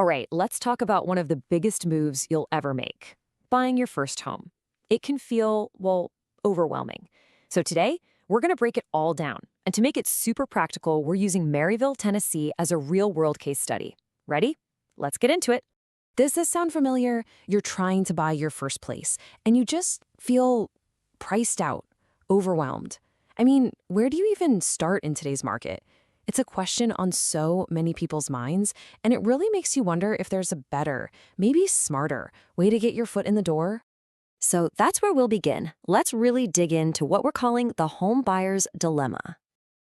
All right, let's talk about one of the biggest moves you'll ever make, buying your first home. It can feel, well, overwhelming. So today, we're going to break it all down. And to make it super practical, we're using Maryville, Tennessee as a real-world case study. Ready? Let's get into it. Does this sound familiar? You're trying to buy your first place, and you just feel priced out, overwhelmed. I mean, where do you even start in today's market? It's a question on so many people's minds, and it really makes you wonder if there's a better, maybe smarter, way to get your foot in the door. So that's where we'll begin. Let's really dig into what we're calling the home buyer's dilemma.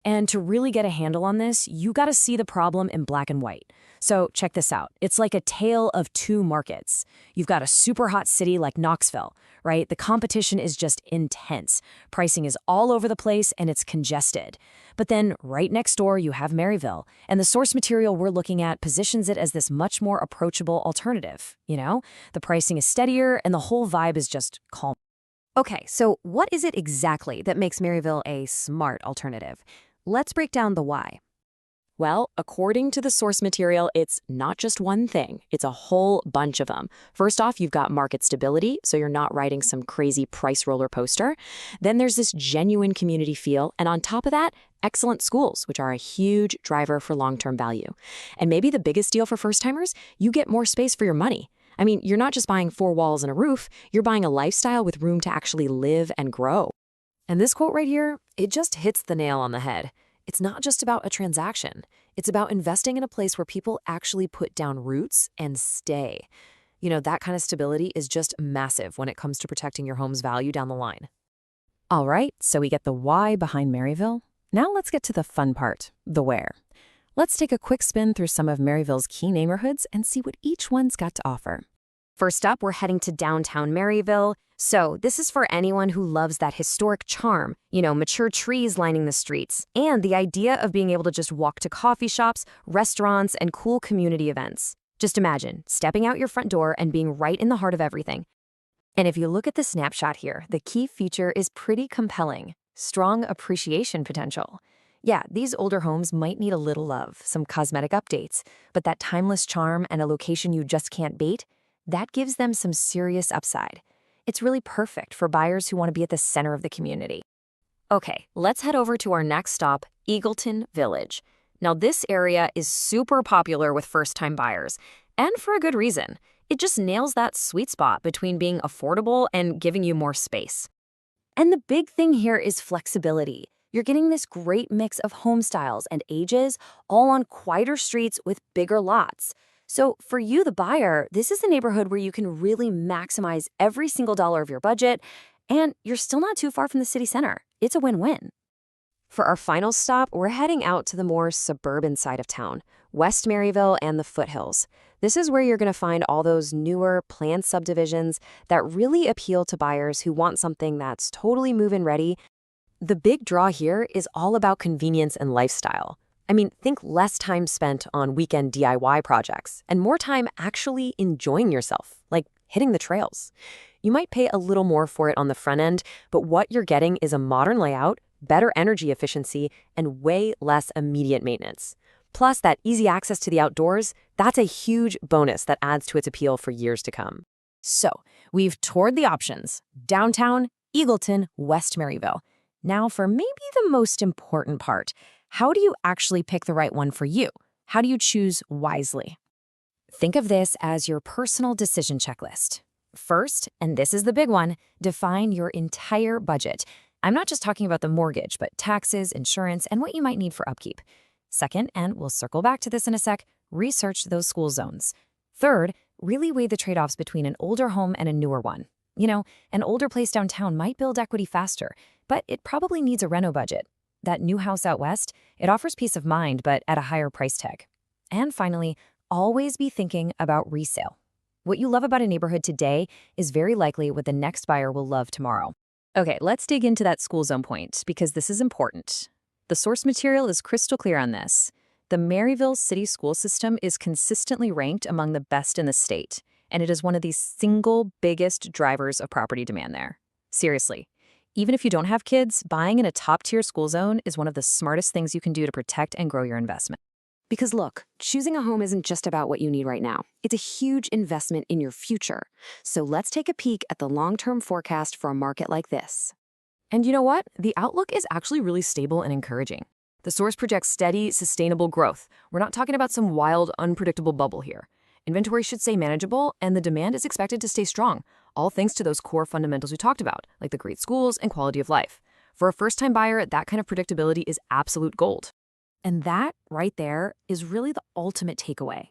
And to really get a handle on this, you got to see the problem in black and white. So check this out. It's like a tale of two markets. You've got a super hot city like Knoxville, right? The competition is just intense. Pricing is all over the place and it's congested. But then right next door, you have Maryville, and the source material we're looking at positions it as this much more approachable alternative. The pricing is steadier and the whole vibe is just calm. Okay, so what is it exactly that makes Maryville a smart alternative? Let's break down the why. Well, according to the source material, it's not just one thing. It's a whole bunch of them. First off, you've got market stability, so you're not riding some crazy price roller coaster. Then there's this genuine community feel, and on top of that, excellent schools, which are a huge driver for long-term value. And maybe the biggest deal for first-timers, you get more space for your money. I mean, you're not just buying 4 walls and a roof, you're buying a lifestyle with room to actually live and grow. And this quote right here, it just hits the nail on the head. It's not just about a transaction. It's about investing in a place where people actually put down roots and stay. That kind of stability is just massive when it comes to protecting your home's value down the line. All right, so we get the why behind Maryville. Now let's get to the fun part, the where. Let's take a quick spin through some of Maryville's key neighborhoods and see what each one's got to offer. First up, we're heading to downtown Maryville. So this is for anyone who loves that historic charm, mature trees lining the streets, and the idea of being able to just walk to coffee shops, restaurants, and cool community events. Just imagine stepping out your front door and being right in the heart of everything. And if you look at the snapshot here, the key feature is pretty compelling. Strong appreciation potential. Yeah, these older homes might need a little love, some cosmetic updates, but that timeless charm and a location you just can't bait, that gives them some serious upside. It's really perfect for buyers who want to be at the center of the community. Okay, let's head over to our next stop, Eagleton Village. Now, this area is super popular with first-time buyers, and for a good reason. It just nails that sweet spot between being affordable and giving you more space. And the big thing here is flexibility. You're getting this great mix of home styles and ages, all on quieter streets with bigger lots. So for you, the buyer, this is a neighborhood where you can really maximize every single dollar of your budget, and you're still not too far from the city center. It's a win-win. For our final stop, we're heading out to the more suburban side of town, West Maryville and the foothills. This is where you're going to find all those newer planned subdivisions that really appeal to buyers who want something that's totally move-in ready. The big draw here is all about convenience and lifestyle. I mean, think less time spent on weekend DIY projects and more time actually enjoying yourself, like hitting the trails. You might pay a little more for it on the front end, but what you're getting is a modern layout, better energy efficiency, and way less immediate maintenance. Plus, that easy access to the outdoors, that's a huge bonus that adds to its appeal for years to come. So, we've toured the options: downtown, Eagleton, West Maryville. Now for maybe the most important part. How do you actually pick the right one for you? How do you choose wisely? Think of this as your personal decision checklist. First, and this is the big one, define your entire budget. I'm not just talking about the mortgage, but taxes, insurance, and what you might need for upkeep. Second, and we'll circle back to this in a sec, research those school zones. Third, really weigh the trade-offs between an older home and a newer one. An older place downtown might build equity faster, but it probably needs a reno budget. That new house out west, it offers peace of mind, but at a higher price tag. And finally, always be thinking about resale. What you love about a neighborhood today is very likely what the next buyer will love tomorrow. Okay, let's dig into that school zone point, because this is important. The source material is crystal clear on this. The Maryville City School System is consistently ranked among the best in the state, and it is one of the single biggest drivers of property demand there. Seriously. Even if you don't have kids, buying in a top-tier school zone is one of the smartest things you can do to protect and grow your investment. Because look, choosing a home isn't just about what you need right now. It's a huge investment in your future. So let's take a peek at the long-term forecast for a market like this. And you know what? The outlook is actually really stable and encouraging. The source projects steady, sustainable growth. We're not talking about some wild, unpredictable bubble here. Inventory should stay manageable, and the demand is expected to stay strong, all thanks to those core fundamentals we talked about, like the great schools and quality of life. For a first-time buyer, that kind of predictability is absolute gold. And that, right there, is really the ultimate takeaway.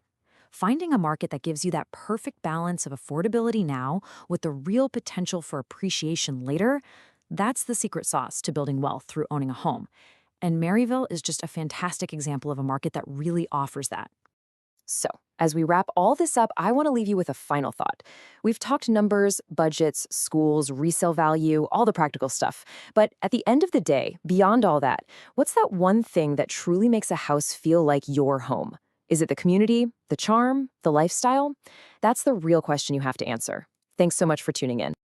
Finding a market that gives you that perfect balance of affordability now with the real potential for appreciation later, that's the secret sauce to building wealth through owning a home. And Maryville is just a fantastic example of a market that really offers that. So, as we wrap all this up, I want to leave you with a final thought. We've talked numbers, budgets, schools, resale value, all the practical stuff. But at the end of the day, beyond all that, what's that one thing that truly makes a house feel like your home? Is it the community, the charm, the lifestyle? That's the real question you have to answer. Thanks so much for tuning in.